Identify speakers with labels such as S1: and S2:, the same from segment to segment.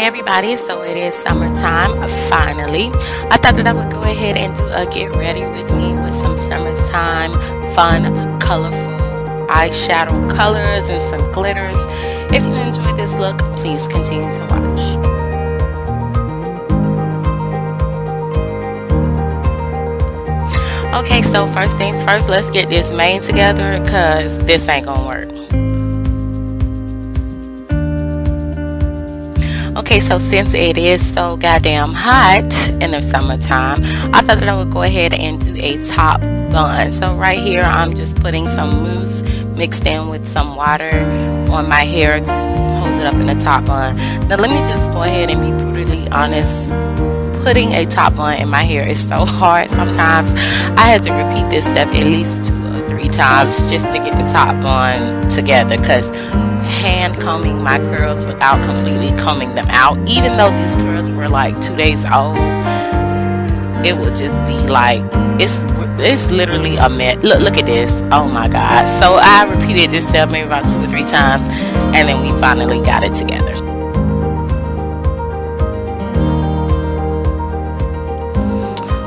S1: everybody, so it is summertime finally. I thought that I would go ahead and do a get ready with me with some summertime fun, colorful eyeshadow colors and some glitters. If you enjoyed this look, please continue to watch. Okay, so first things first, let's get this mane together because this ain't gonna work. Okay, so since it is so goddamn hot in the summertime, I thought that I would go ahead and do a top bun. So right here, I'm just putting some mousse mixed in with some water on my hair to hold it up in a top bun. Now let me just go ahead and be brutally honest. Putting a top bun in my hair is so hard. Sometimes I had to repeat this step at least 2 or 3 times just to get the top bun together, because hand combing my curls without completely combing them out, even though these curls were like 2 days old, it would just be like it's literally a mess. Look at this. Oh my god. So I repeated this step maybe about 2 or 3 times, and then we finally got it together.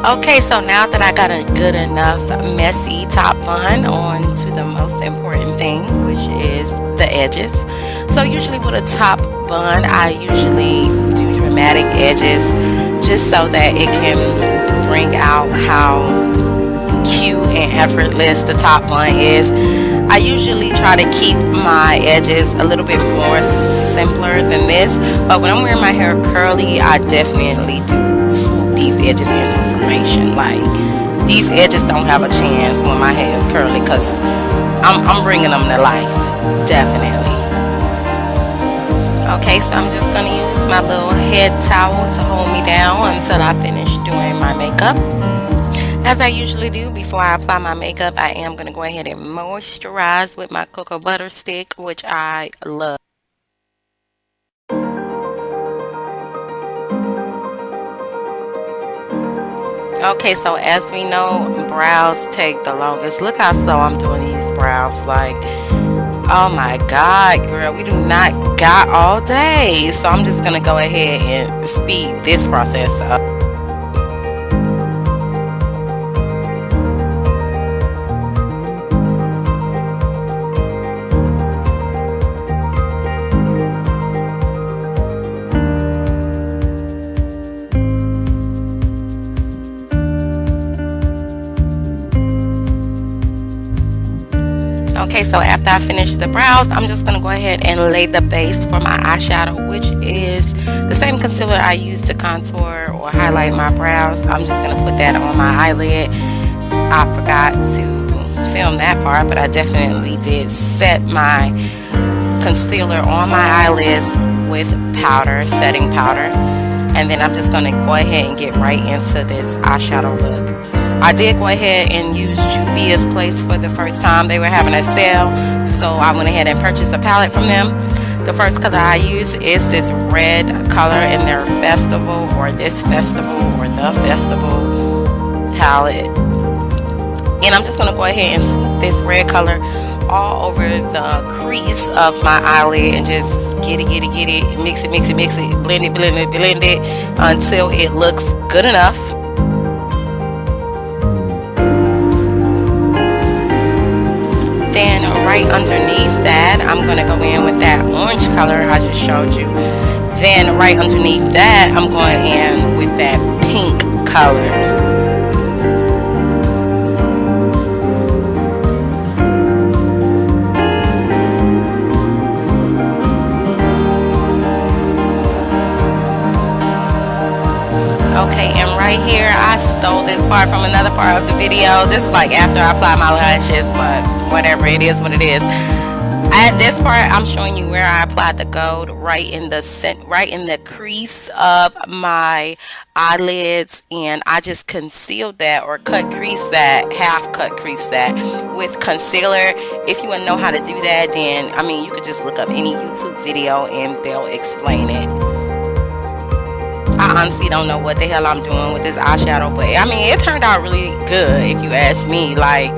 S1: Okay, so now that I got a good enough messy top bun, on to the most important thing, which is the edges. So usually with a top bun, I usually do dramatic edges just so that it can bring out how cute and effortless the top bun is. I usually try to keep my edges a little bit more simpler than this, but when I'm wearing my hair curly, I definitely do swoop these edges into formation. Like, these edges don't have a chance when my hair is curly, because I'm bringing them to life, definitely. Okay, so I'm just going to use my little head towel to hold me down until I finish doing my makeup. As I usually do before I apply my makeup, I am going to go ahead and moisturize with my cocoa butter stick, which I love. Okay, so as we know, brows take the longest. Look how slow I'm doing these brows. Like, oh my god, girl, we do not got all day. So I'm just going to go ahead and speed this process up. Okay, so after I finish the brows, I'm just going to go ahead and lay the base for my eyeshadow, which is the same concealer I use to contour or highlight my brows. I'm just going to put that on my eyelid. I forgot to film that part, but I definitely did set my concealer on my eyelids with powder, setting powder. And then I'm just going to go ahead and get right into this eyeshadow look. I did go ahead and use Juvia's Place for the first time. They were having a sale, so I went ahead and purchased a palette from them. The first color I use is this red color in their festival, or this festival, or the festival palette. And I'm just going to go ahead and swoop this red color all over the crease of my eyelid and just get it, mix it, blend it until it looks good enough. Then right underneath that, I'm going to go in with that orange color I just showed you. Then right underneath that, I'm going in with that pink color. Okay, and right here, I stole this part from another part of the video. This is like after I apply my lashes, but whatever, it is what it is. At this part, I'm showing you where I applied the gold right in the crease of my eyelids, and I just concealed that, or half cut crease that with concealer. If you want to know how to do that, then I mean, you could just look up any YouTube video and they'll explain it. I honestly don't know what the hell I'm doing with this eyeshadow, but I mean, it turned out really good if you ask me. Like,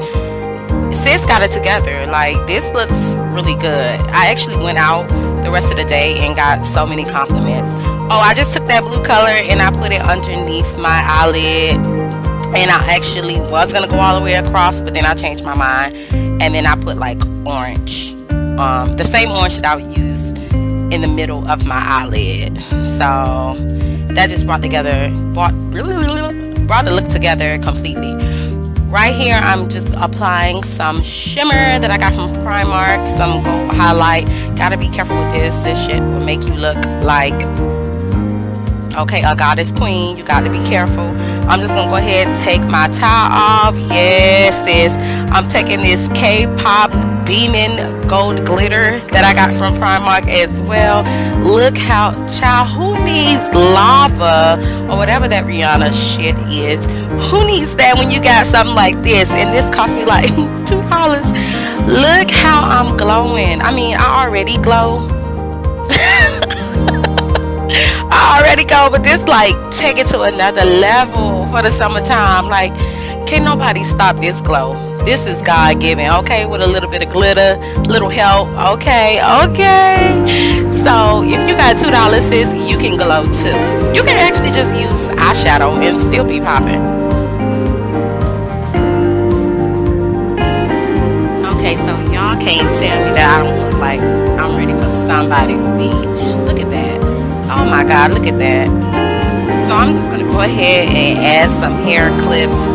S1: sis got it together. Like, this looks really good. I actually went out the rest of the day and got so many compliments Oh, I just took that blue color and I put it underneath my eyelid. And I actually was gonna go all the way across, but then I changed my mind. And then I put like orange, the same orange that I would use in the middle of my eyelid. So that just brought the look together completely. Right here, I'm just applying some shimmer that I got from Primark, some gold highlight. Gotta be careful with this. This shit will make you look like, okay, a goddess queen. You got to be careful. I'm just gonna go ahead and take my tie off. Yes, sis. I'm taking this K-pop beaming gold glitter that I got from Primark as well. Look how, child, who needs lava or whatever that Rihanna shit is? Who needs that when you got something like this? And this cost me like $2. Look how I'm glowing. I mean, I already glow. I already go, but this like take it to another level for the summertime. Like, can't nobody stop this glow. This is God given, okay, with a little bit of glitter, little help, okay. So if you got $2, sis, you can glow too. You can actually just use eyeshadow and still be popping. Okay, so y'all can't tell me that I don't look like I'm ready for somebody's beach. Look at that. Oh my God, look at that. So I'm just gonna go ahead and add some hair clips.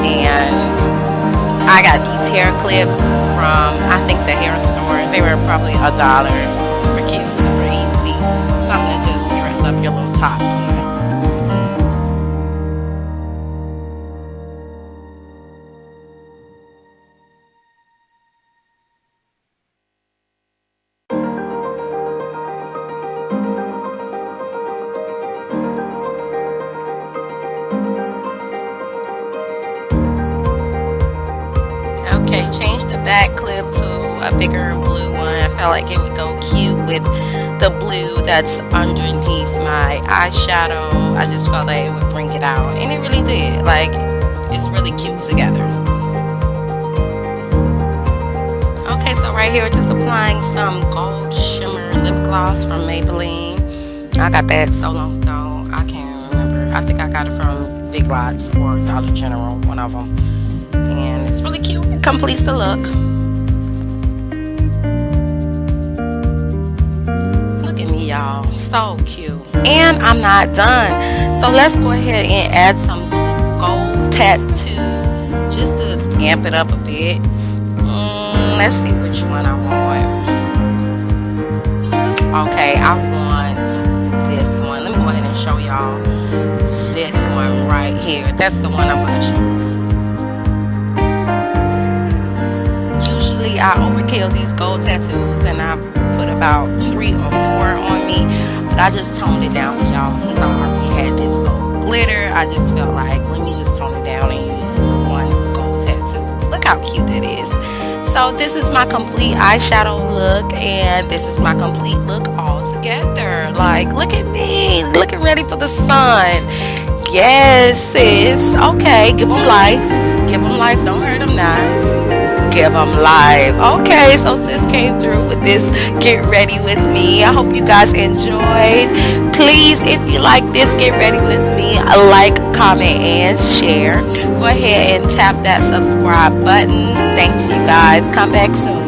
S1: And I got these hair clips from, I think, the hair store. They were probably $1. Super cute, super easy. Something to just dress up your little top. Okay, change the back clip to a bigger blue one. I felt like it would go cute with the blue that's underneath my eyeshadow. I just felt like it would bring it out, and it really did. Like, it's really cute together. Okay, so right here, just applying some gold shimmer lip gloss from Maybelline. I got that so long ago, I can't remember. I think I got it from Big Lots or Dollar General, one of them. And it's really cute. It completes the look. Look at me, y'all. So cute. And I'm not done. So let's go ahead and add some gold tattoo just to amp it up a bit. Let's see which one I want. Okay, I want this one. Let me go ahead and show y'all this one right here. That's the one I'm going to choose. I overkill these gold tattoos and I put about 3 or 4 on me, but I just toned it down for y'all. Since I already had this gold glitter, I just felt like, let me just tone it down and use one gold tattoo. Look how cute that is. So this is my complete eyeshadow look, and this is my complete look all together. Like, look at me, looking ready for the sun. Yes, sis. Okay, give them life. Give them life, don't hurt them now. Give them life. Okay, so sis came through with this get ready with me. I hope you guys enjoyed. Please, if you like this get ready with me, like, comment, and share. Go ahead and tap that subscribe button. Thanks, you guys. Come back soon.